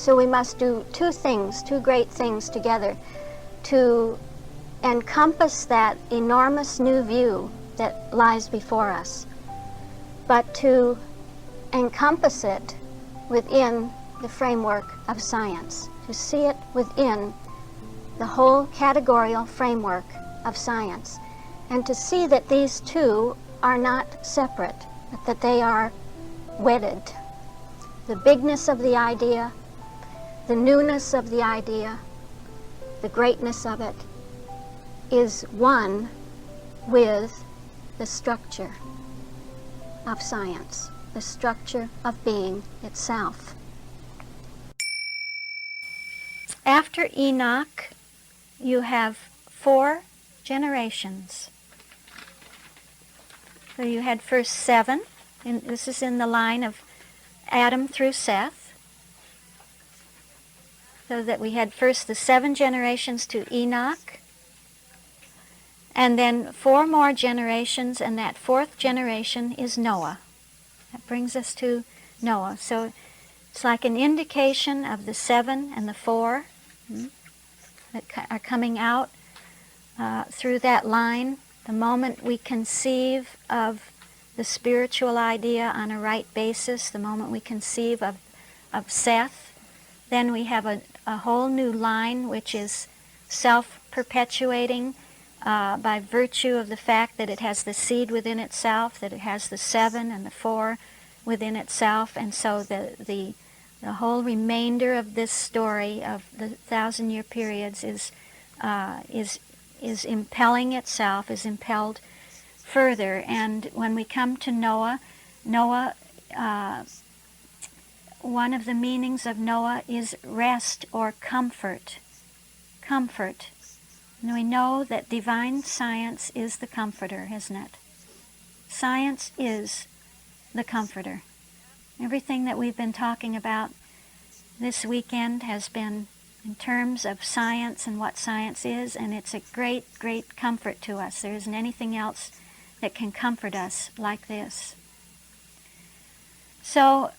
So we must do two things, two great things together to encompass that enormous new view that lies before us, but to encompass it within the framework of science, to see it within the whole categorical framework of science, and to see that these two are not separate, but that they are wedded. The bigness of the idea, the newness of the idea, the greatness of it is one with the structure of science, the structure of being itself. After Enoch, you have 4 generations. So you had first 7, and this is in the line of Adam through Seth. So that we had first the 7 generations to Enoch, and then 4 more generations, and that 4th generation is Noah. That brings us to Noah. So it's like an indication of the 7 and the 4 that are coming out through that line. The moment we conceive of the spiritual idea on a right basis, the moment we conceive of Seth, then we have a whole new line which is self-perpetuating by virtue of the fact that it has the seed within itself, that it has the 7 and the 4 within itself, and so the whole remainder of this story of the 1,000-year periods is impelling itself, is impelled further. And when we come to Noah, one of the meanings of Noah is rest or comfort. Comfort. And we know that divine science is the comforter, isn't it? Science is the comforter. Everything that we've been talking about this weekend has been in terms of science and what science is, and it's a great, great comfort to us. There isn't anything else that can comfort us like this. So,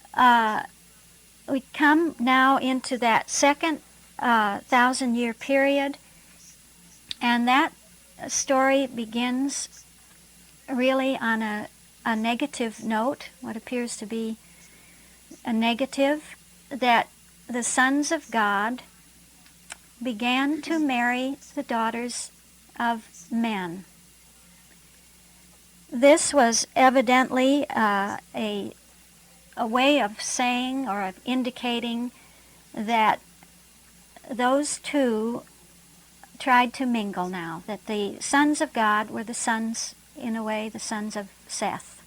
we come now into that second 1,000-year period, and that story begins really on a negative note, what appears to be a negative, that the sons of God began to marry the daughters of men. This was evidently a way of saying or of indicating that those two tried to mingle now, that the sons of God were the sons, in a way, the sons of Seth.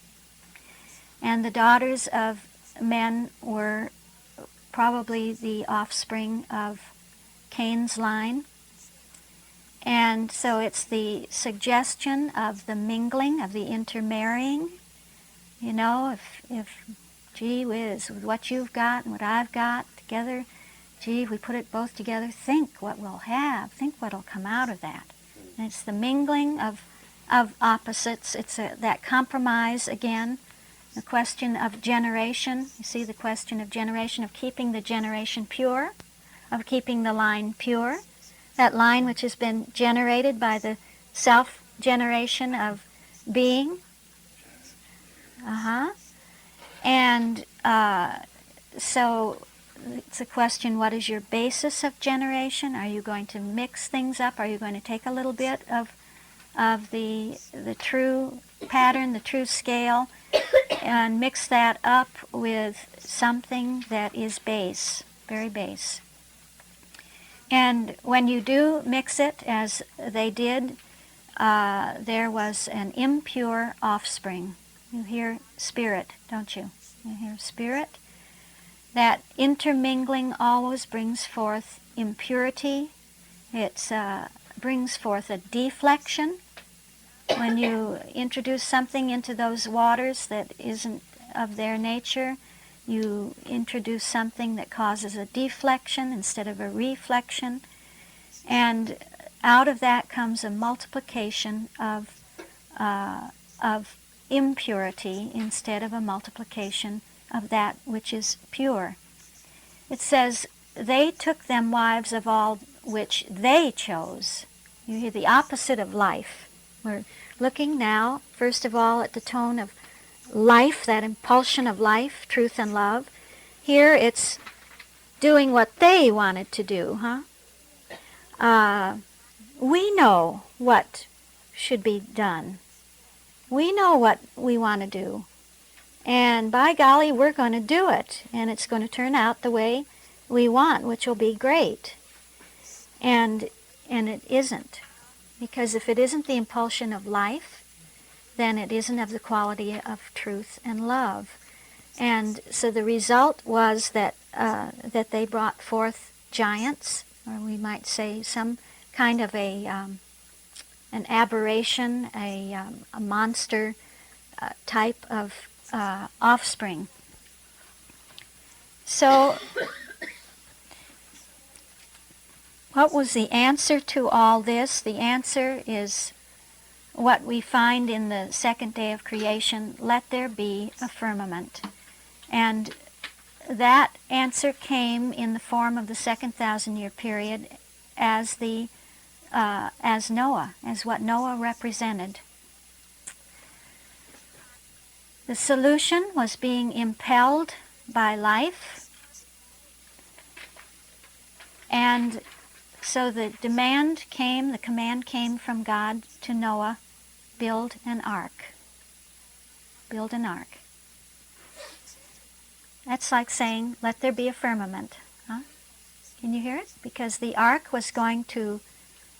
And the daughters of men were probably the offspring of Cain's line. And so it's the suggestion of the mingling, of the intermarrying. You know, if gee whiz, with what you've got and what I've got together, gee, if we put it both together, think what we'll have, think what'll come out of that. And it's the mingling of opposites. It's that compromise again, the question of generation. You see the question of generation, of keeping the generation pure, of keeping the line pure, that line which has been generated by the self-generation of being. And so it's a question, what is your basis of generation? Are you going to mix things up? Are you going to take a little bit of the true pattern, the true scale, and mix that up with something that is base, very base? And when you do mix it, as they did, there was an impure offspring. You hear spirit, don't you? You hear spirit? That intermingling always brings forth impurity. It brings forth a deflection. When you introduce something into those waters that isn't of their nature, you introduce something that causes a deflection instead of a reflection. And out of that comes a multiplication of impurity instead of a multiplication of that which is pure. It says, they took them wives of all which they chose. You hear the opposite of life. We're looking now, first of all, at the tone of life, that impulsion of life, truth and love. Here it's doing what they wanted to do, we know what should be done. We know what we want to do. And by golly, we're going to do it. And it's going to turn out the way we want, which will be great. And it isn't. Because if it isn't the impulsion of life, then it isn't of the quality of truth and love. And so the result was that that they brought forth giants, or we might say some kind of an aberration, a monster type of offspring. So, what was the answer to all this? The answer is what we find in the second day of creation: let there be a firmament. And that answer came in the form of the second 1,000-year period as Noah, as what Noah represented. The solution was being impelled by life, and so the command came from God to Noah: build an ark. Build an ark. That's like saying, let there be a firmament. Can you hear it? Because the ark was going to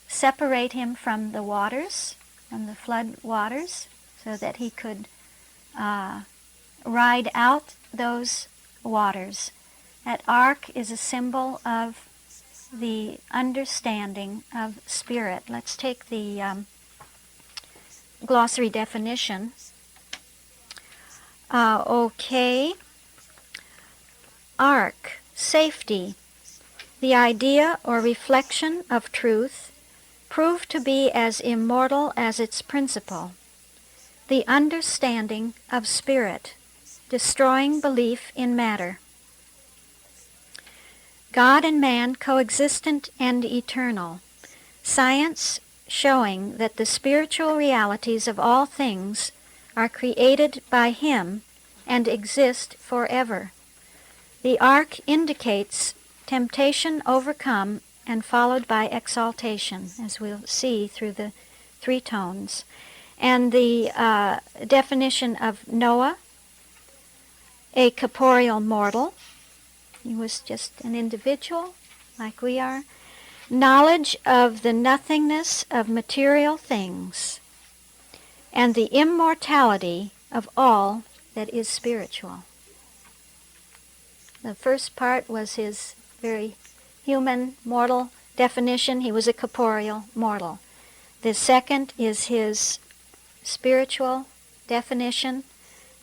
separate him from the waters, from the flood waters, so that he could ride out those waters. That ark is a symbol of the understanding of spirit. Let's take the glossary definition. Okay. Ark, safety, the idea or reflection of truth, proved to be as immortal as its principle. The understanding of spirit, destroying belief in matter. God and man coexistent and eternal. Science showing that the spiritual realities of all things are created by Him and exist forever. The ark indicates temptation overcome and followed by exaltation, as we'll see through the three tones. And the definition of Noah: a corporeal mortal. He was just an individual like we are. Knowledge of the nothingness of material things and the immortality of all that is spiritual. The first part was his very human, mortal definition. He was a corporeal mortal. The second is his spiritual definition: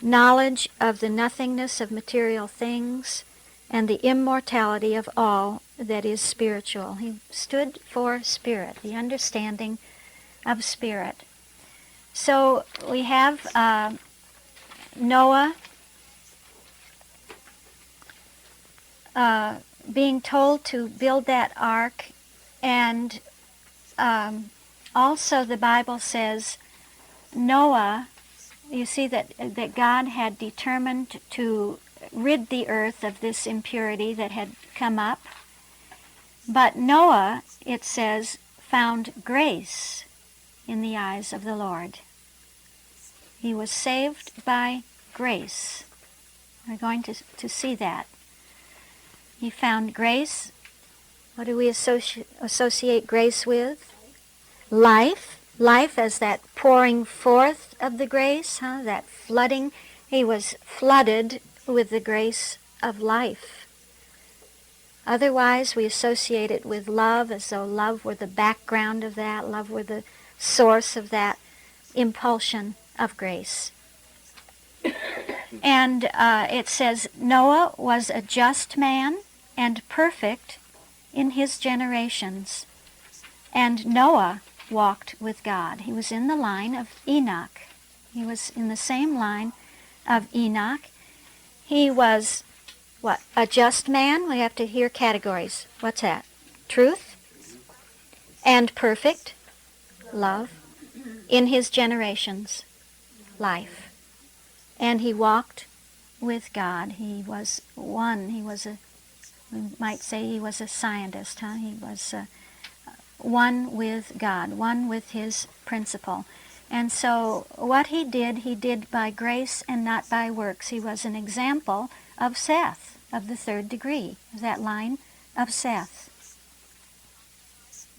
knowledge of the nothingness of material things and the immortality of all that is spiritual. He stood for spirit, the understanding of spirit. So we have Noah being told to build that ark, and also the Bible says Noah, you see that God had determined to rid the earth of this impurity that had come up. But Noah, it says, found grace in the eyes of the Lord. He was saved by grace. We're going to see that. He found grace. What do we associate grace with? Life. Life as that pouring forth of the grace, that flooding. He was flooded with the grace of life. Otherwise, we associate it with love, as though love were the background of that, love were the source of that impulsion of grace. And it says, Noah was a just man and perfect in his generations. And Noah walked with God. He was in the line of Enoch. He was in the same line of Enoch. He was What? A just man? We have to hear categories. What's that? Truth and perfect love in his generations, life. And he walked with God. He was one. He was we might say he was a scientist, huh? He was one with God, one with his principle. And so what he did by grace and not by works. He was an example of Seth, of the third degree, that line of Seth.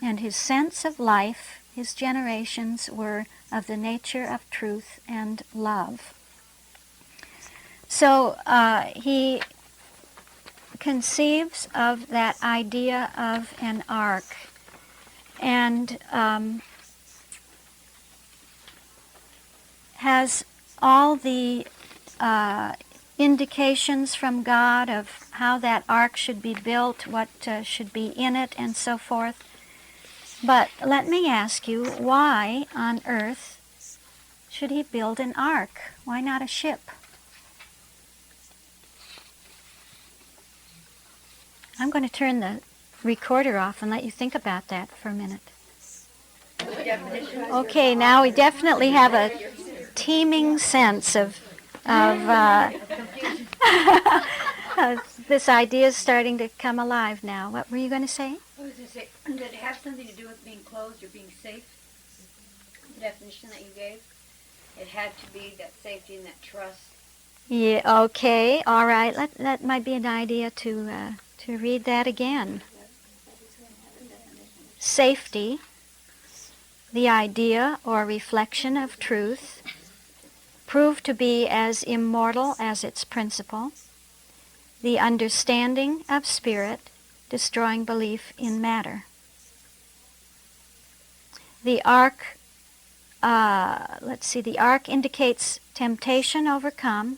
And his sense of life, his generations were of the nature of truth and love. So he conceives of that idea of an ark. And has all the indications from God of how that ark should be built, what should be in it, and so forth. But let me ask you, why on earth should he build an ark? Why not a ship? I'm going to turn the recorder off and let you think about that for a minute. Okay, now we definitely have a teeming sense of this idea is starting to come alive now. What were you going to say? I was going to say, did it have something to do with being closed or being safe? The definition that you gave? It had to be that safety and that trust. Yeah, okay, all right. That might be an idea to read that again. Safety, the idea or reflection of truth, proved to be as immortal as its principle, the understanding of spirit, destroying belief in matter. The ark, the ark indicates temptation overcome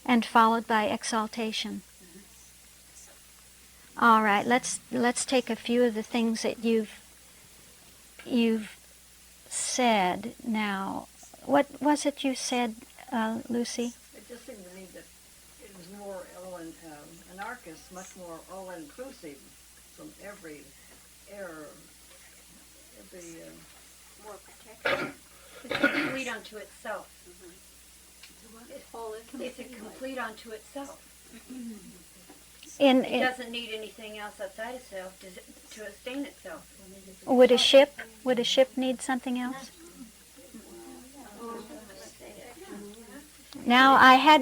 and followed by exaltation. All right, let's take a few of the things that you've said now. What was it you said, Lucy? It just seemed to me that it was more an ark is much more all-inclusive from every error, More protection. It's complete unto itself. It's a complete unto itself. It doesn't need anything else outside itself to sustain itself. Would a ship need something else? Now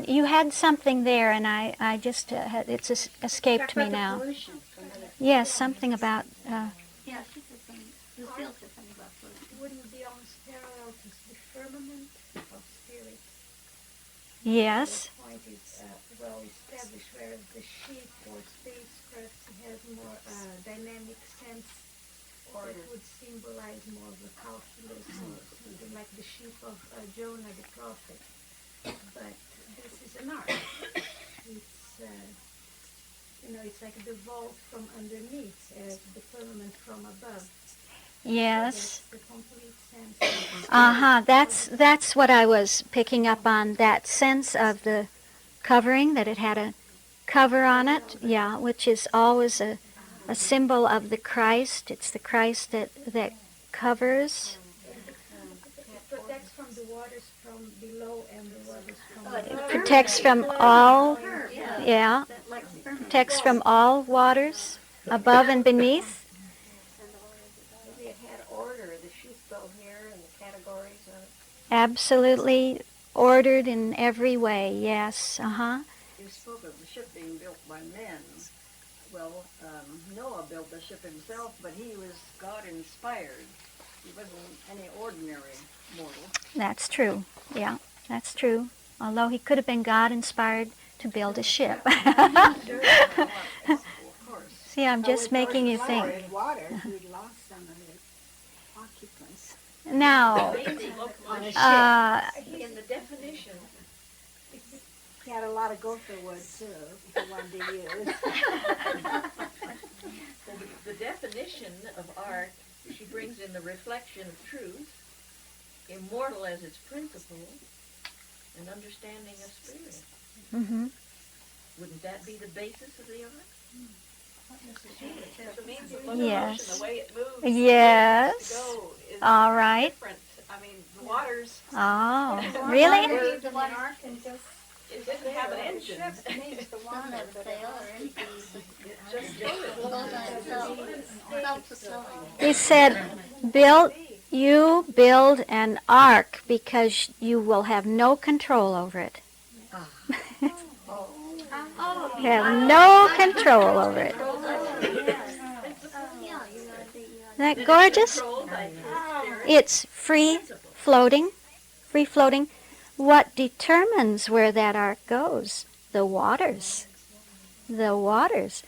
you had something there, and I just it's escaped me now. Yes, something about. Yeah, she said something. Lucille said something about pollution. Wouldn't be almost parallel to the firmament of spirit. Yes. The point is well established, whereas the ship or spacecraft has more dynamic sense, or it would symbolize more of the calculus or something like the ship of Jonah the prophet. But this is an ark. It's it's like the vault from underneath, as the firmament from above. Yes. So that's the complete sense. That's what I was picking up on. That sense of the covering, that it had a cover on it. Yeah, which is always a symbol of the Christ. It's the Christ that covers. It protects from the waters from below and the waters from above. It protects from all. Yeah. Protects from all waters, above and beneath. maybe it had order, the sheep go here and the categories of it. Absolutely ordered in every way, yes, You spoke of the ship being built by men. Well, Noah built the ship himself, but he was God-inspired. He wasn't any ordinary mortal. That's true, yeah, that's true. Although he could have been God-inspired to build a ship. Of course. See, I'm just making you think. Water, he lost some of his occupants. Now, In the definition, He had a lot of gopher wood too, if he wanted to use. The definition of art, she brings in the reflection of truth, immortal as its principle, and understanding of spirit. Wouldn't that be the basis of the ark? It means the locomotion, Yes. the way it moves, Yes. to go is All right. different. I mean, the waters, Oh, really? Water- The water can just it didn't have an engine. needs the water, but it He said, build an ark because you will have no control over it. You have no control over it. Isn't that gorgeous? Controlled by the Spirit. It's free floating. Free floating. What determines where that ark goes? The waters. The waters.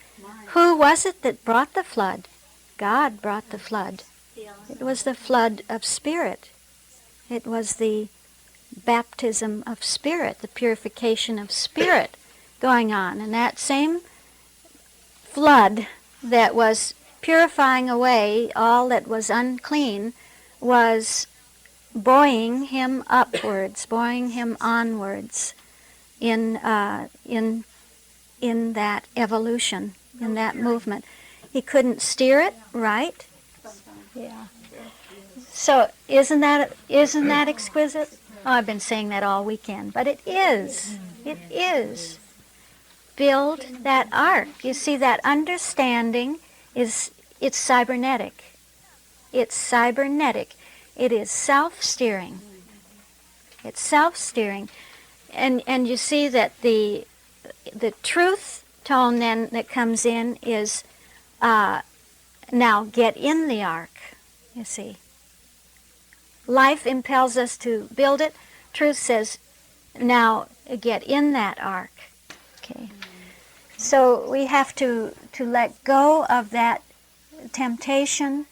Who was it that brought the flood? God brought the flood. It was the flood of spirit. It was the baptism of spirit, the purification of spirit going on. And that same flood that was purifying away all that was unclean was buoying him upwards, buoying him onwards in that evolution, in that movement. He couldn't steer it right. Yeah. So isn't that exquisite? Oh, I've been saying that all weekend, but it is. It is. Build that ark. You see, that understanding it's cybernetic. It's cybernetic. It is self-steering. It's self-steering. And you see that the truth tone then that comes in is now get in the ark, you see. Life impels us to build it. Truth says, now get in that ark. Okay. So we have to let go of that temptation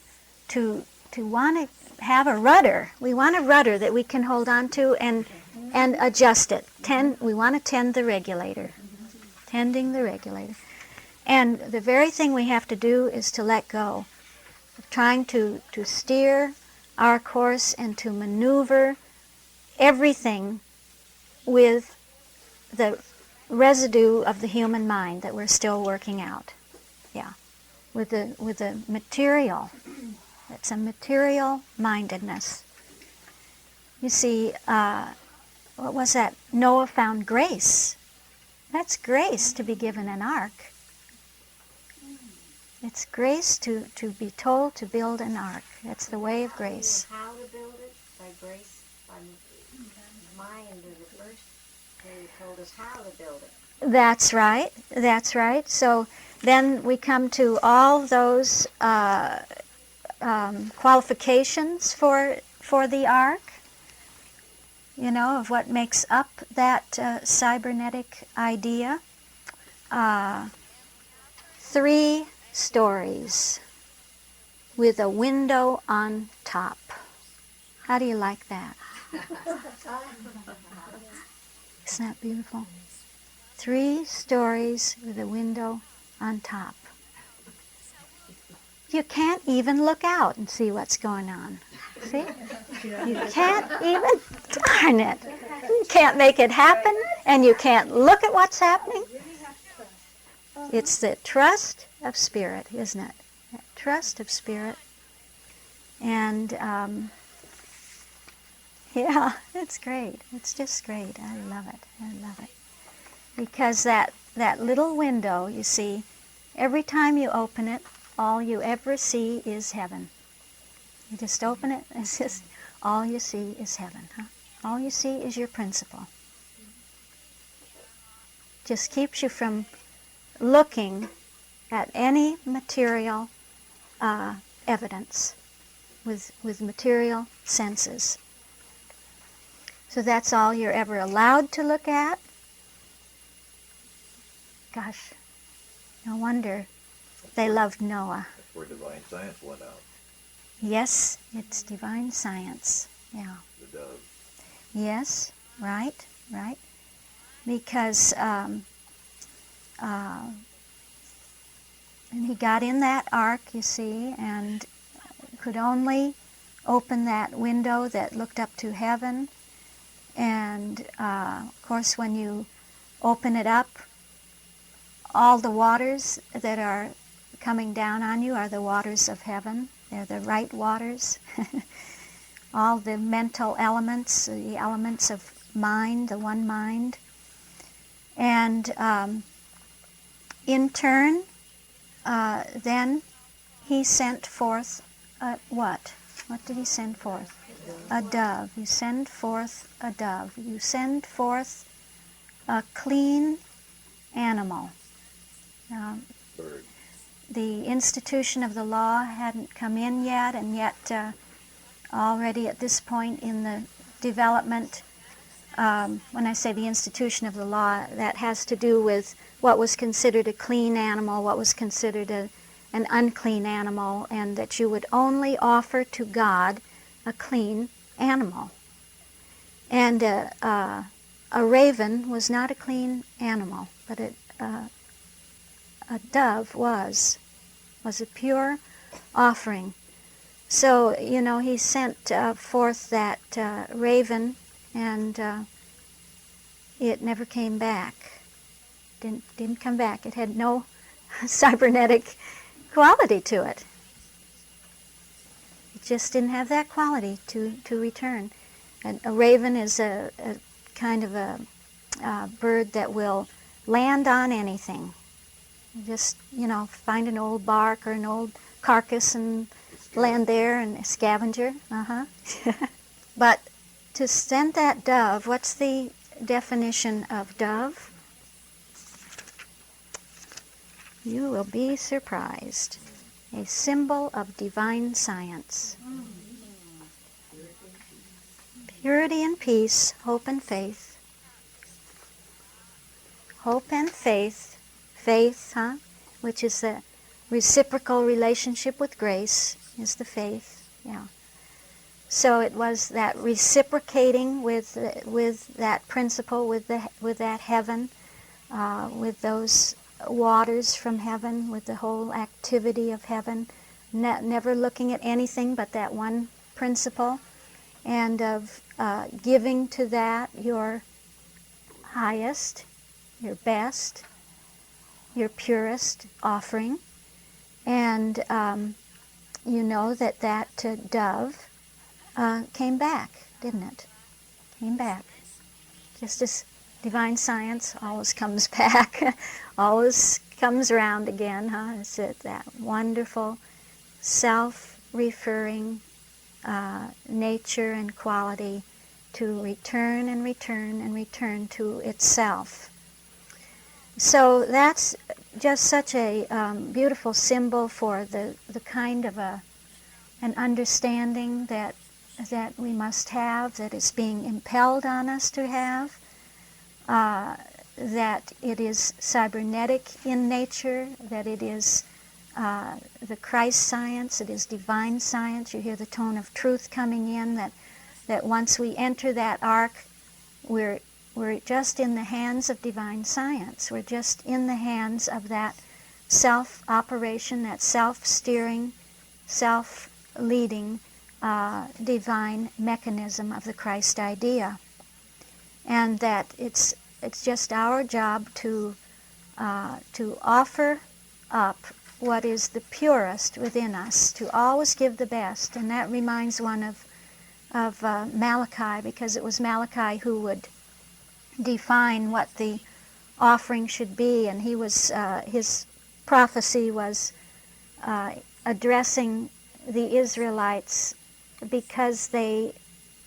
to want to have a rudder. We want a rudder that we can hold on to and adjust it. We want to tend the regulator. Tending the regulator. And the very thing we have to do is to let go of trying to steer our course and to maneuver everything with the residue of the human mind that we're still working out. Yeah. With the material. It's a material mindedness. You see, what was that? Noah found grace. That's grace to be given an ark. It's grace to be told to build an ark. That's the way of grace. How to build it? By grace, by mind is the first. They told us how to build it. That's right. That's right. So then we come to all those qualifications for the ark. You know, of what makes up that cybernetic idea. 3 stories with a window on top. How do you like that? Isn't that beautiful? 3 stories with a window on top. You can't even look out and see what's going on. See? You can't even, darn it. You can't make it happen, and you can't look at what's happening. It's the trust of spirit, isn't it? That trust of spirit. And, yeah, it's great. It's just great. I love it. I love it. Because that little window, you see, every time you open it, all you ever see is heaven. You just open it, it's just all you see is heaven. Huh? All you see is your principle. Just keeps you from looking at any material evidence with material senses. So that's all you're ever allowed to look at. Gosh, no wonder they loved Noah. That's where divine science went out. Yes, it's divine science. Yeah. The dove. Yes, right. Because and he got in that ark, you see, and could only open that window that looked up to heaven. And, of course, when you open it up, all the waters that are coming down on you are the waters of heaven. They're the right waters. All the mental elements, the elements of mind, the one mind. And in turn, then he sent forth what? What did he send forth? A dove. You send forth a dove. You send forth a clean animal. Bird. The institution of the law hadn't come in yet, and yet already at this point in the development, when I say the institution of the law, that has to do with what was considered a clean animal, what was considered an unclean animal, and that you would only offer to God a clean animal. And a raven was not a clean animal, but a dove was a pure offering. So, he sent forth that raven, and it never came back. Didn't come back. It had no cybernetic quality to it. It just didn't have that quality to return. And a raven is a kind of a bird that will land on anything. Just, find an old bark or an old carcass and land there, and a scavenger. But to send that dove, what's the definition of dove? You will be surprised. A symbol of divine science. Purity and peace, hope and faith. Hope and faith. Faith, which is the reciprocal relationship with grace, is the faith. Yeah. So it was that reciprocating with that principle, with that heaven, with those waters from heaven, with the whole activity of heaven, never looking at anything but that one principle, and of giving to that your highest, your best, your purest offering. And you know that dove came back, didn't it? Came back. Just as divine science always comes back, always comes around again, It's that wonderful self-referring nature and quality to return and return and return to itself. So that's just such a beautiful symbol for the kind of an understanding that we must have, that is being impelled on us to have, that it is cybernetic in nature, that it is the Christ science, it is divine science. You hear the tone of truth coming in, that once we enter that ark, we're just in the hands of divine science. We're just in the hands of that self-operation, that self-steering, self-leading divine mechanism of the Christ idea. And that it's just our job to offer up what is the purest within us, to always give the best. And that reminds one of Malachi, because it was Malachi who would define what the offering should be, and he was his prophecy was addressing the Israelites because they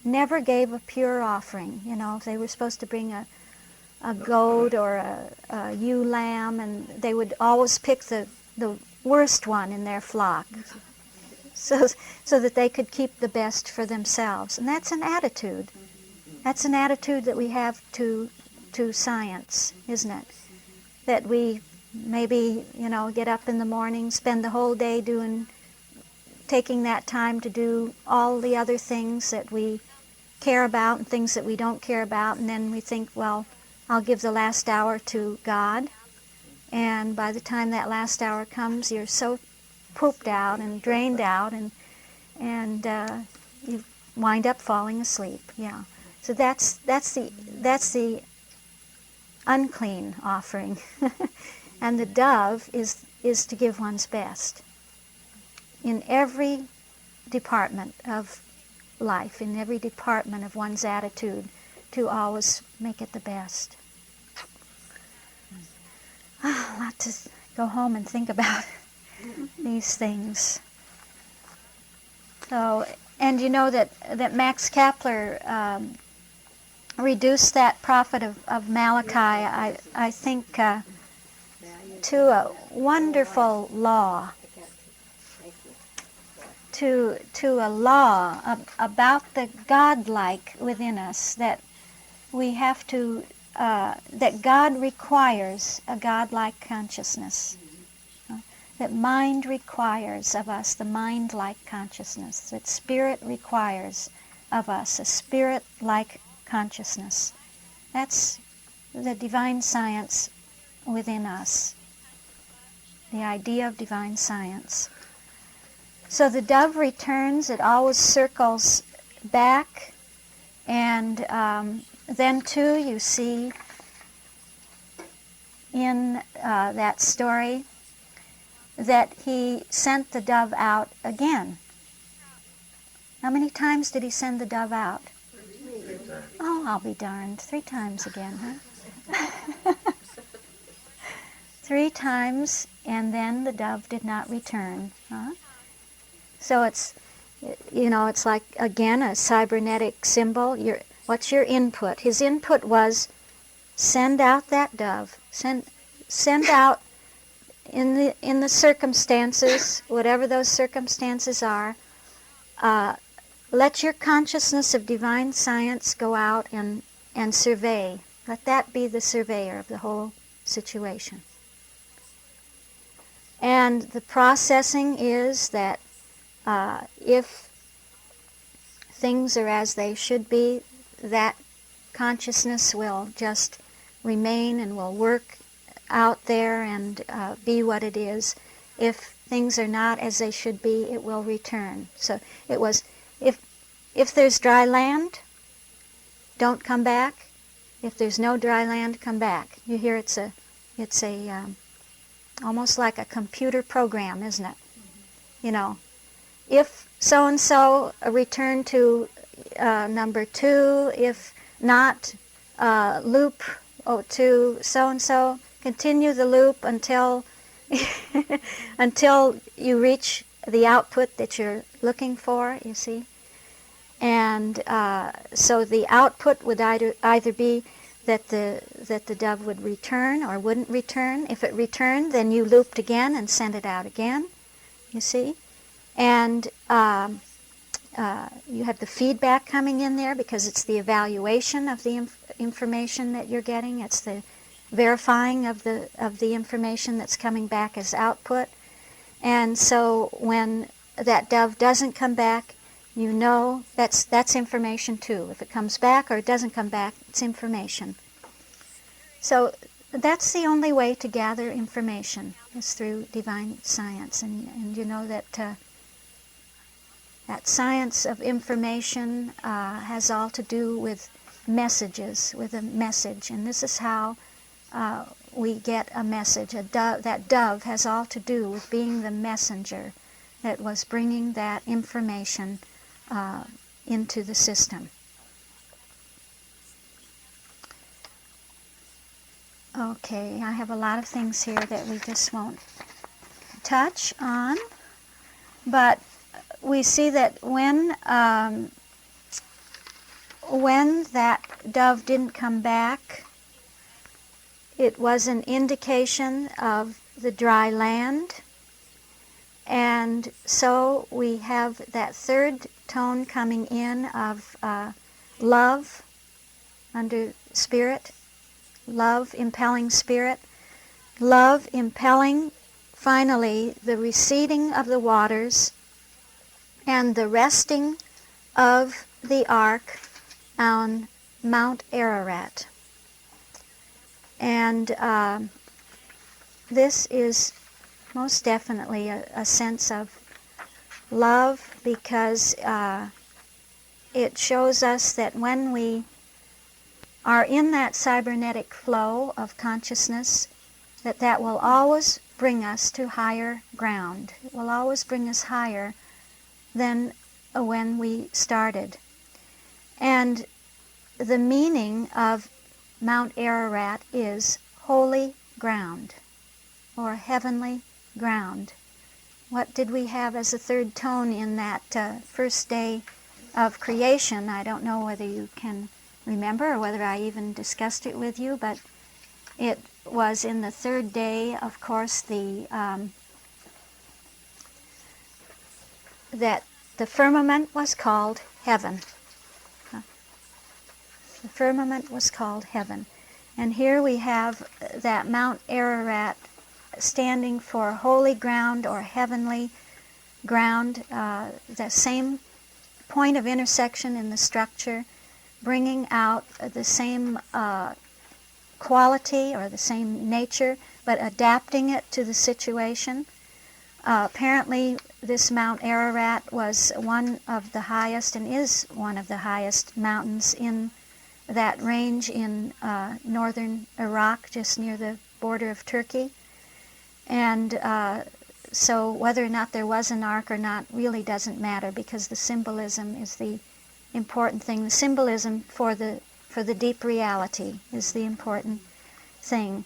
never gave a pure offering. If they were supposed to bring a goat or a ewe lamb, and they would always pick the worst one in their flock, so that they could keep the best for themselves. And that's an attitude. That's an attitude that we have to science, isn't it? That we maybe, get up in the morning, spend the whole day taking that time to do all the other things that we care about and things that we don't care about, and then we think, well, I'll give the last hour to God. And by the time that last hour comes, you're so pooped out and drained out, and you wind up falling asleep. Yeah. So that's the unclean offering. And the dove is to give one's best in every department of life, in every department of one's attitude, to always make it the best. A lot to go home and think about these things. So, and you know that Max Kepler reduced that prophet of Malachi, I think, to a wonderful law, to a law about the godlike within us, that we have to, that God requires a godlike consciousness. That mind requires of us the mind-like consciousness. That spirit requires of us a spirit-like consciousness. That's the divine science within us. The idea of divine science. So the dove returns, it always circles back, and then too you see in that story that he sent the dove out again. How many times did he send the dove out? 3 times. Oh, I'll be darned. 3 times again, huh? 3 times, and then the dove did not return. Huh? So it's, it's like, again, a cybernetic symbol. What's your input? His input was, send out that dove. Send out in the circumstances, whatever those circumstances are, let your consciousness of divine science go out and survey. Let that be the surveyor of the whole situation. And the processing is that if things are as they should be, that consciousness will just remain and will work out there and be what it is. If things are not as they should be, it will return. So it was, if there's dry land, don't come back. If there's no dry land, come back. You hear it's a almost like a computer program, isn't it? If so-and-so return to number 2, if not, loop to so-and-so, continue the loop until until you reach the output that you're looking for, you see. And so the output would either be that the dove would return or wouldn't return. If it returned, then you looped again and sent it out again, you see. And you have the feedback coming in there because it's the evaluation of the information that you're getting. It's the verifying of the information that's coming back as output. And so when that dove doesn't come back, you know that's information too. If it comes back or it doesn't come back, it's information. So that's the only way to gather information, is through divine science. And you know that that science of information has all to do with messages, with a message. And this is how we get a message. That dove has all to do with being the messenger that was bringing that information into the system. Okay, I have a lot of things here that we just won't touch on, but we see that when that dove didn't come back, it was an indication of the dry land. And so we have that third tone coming in of love under spirit, love impelling spirit, love impelling finally the receding of the waters and the resting of the ark on Mount Ararat. And this is most definitely a sense of love, because it shows us that when we are in that cybernetic flow of consciousness, that will always bring us to higher ground. It will always bring us higher than when we started. And the meaning of Mount Ararat is holy ground or heavenly ground. What did we have as a third tone in that first day of creation? I don't know whether you can remember or whether I even discussed it with you, but it was in the third day, of course, that the firmament was called heaven. The firmament was called heaven. And here we have that Mount Ararat standing for holy ground or heavenly ground, the same point of intersection in the structure, bringing out the same quality or the same nature, but adapting it to the situation. Apparently, this Mount Ararat was one of the highest and is one of the highest mountains in that range in northern Iraq, just near the border of Turkey. And so whether or not there was an ark or not really doesn't matter, because the symbolism is the important thing. The symbolism for the deep reality is the important thing.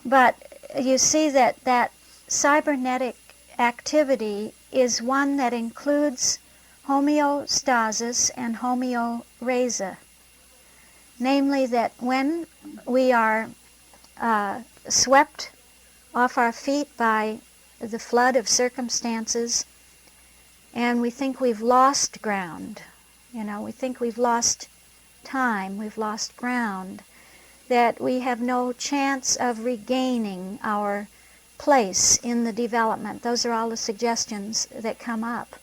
But you see that cybernetic activity is one that includes homeostasis and homeoraisa. Namely, that when we are swept off our feet by the flood of circumstances and we think we've lost ground, we think we've lost time, we've lost ground, that we have no chance of regaining our place in the development. Those are all the suggestions that come up.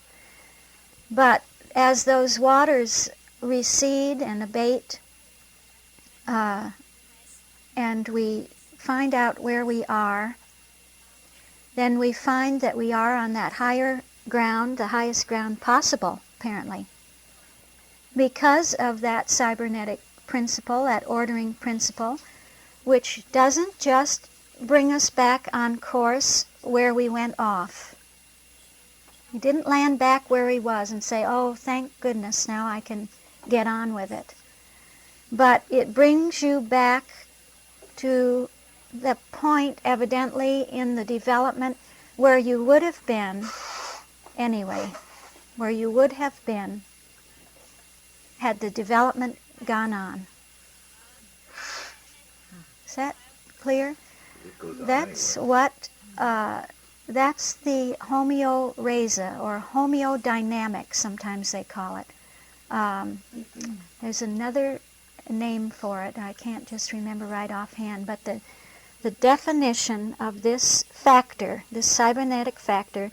But as those waters recede and abate, and we find out where we are, then we find that we are on that higher ground, the highest ground possible, apparently. Because of that cybernetic principle, that ordering principle, which doesn't just bring us back on course where we went off. He didn't land back where he was and say, oh, thank goodness, now I can get on with it. But it brings you back to the point, evidently, in the development where you would have been anyway, where you would have been had the development gone on. Is that clear? That's what, that's the homeoraisa, or homeodynamics, sometimes they call it. There's another name for it, I can't just remember right offhand, but the definition of this factor, this cybernetic factor,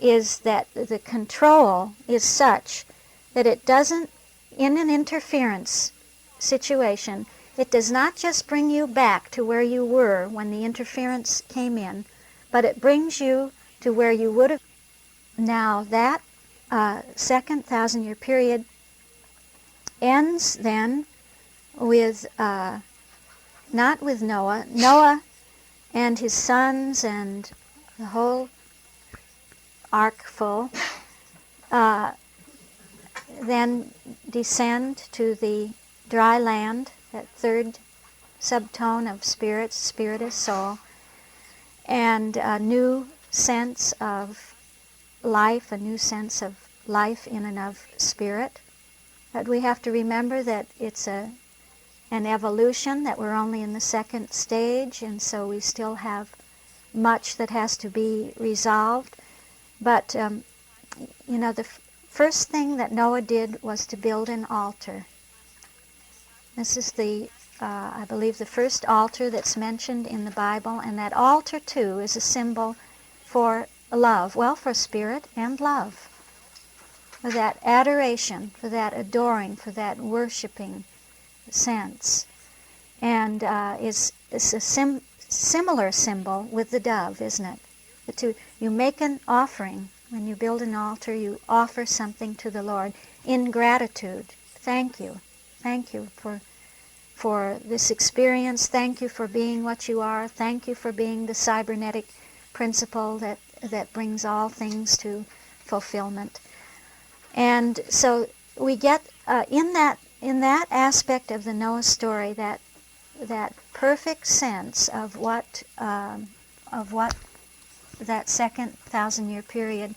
is that the control is such that it doesn't, in an interference situation, it does not just bring you back to where you were when the interference came in, but it brings you to where you would have. Now that second 1,000-year period ends then with, not with Noah. Noah and his sons and the whole ark full then descend to the dry land, that third subtone of spirit, spirit is soul, and a new sense of life, a new sense of life in and of spirit. But we have to remember that it's an evolution, that we're only in the second stage, and so we still have much that has to be resolved. But, the first thing that Noah did was to build an altar. This is I believe, the first altar that's mentioned in the Bible, and that altar, too, is a symbol for love, well, for spirit and love, for that adoration, for that adoring, for that worshiping sense. And it's a similar symbol with the dove, isn't it? You make an offering. When you build an altar, you offer something to the Lord in gratitude. Thank you. Thank you for for this experience. Thank you for being what you are. Thank you for being the cybernetic principle that brings all things to fulfillment. And so we get in that aspect of the Noah story that perfect sense of what that second 1,000-year period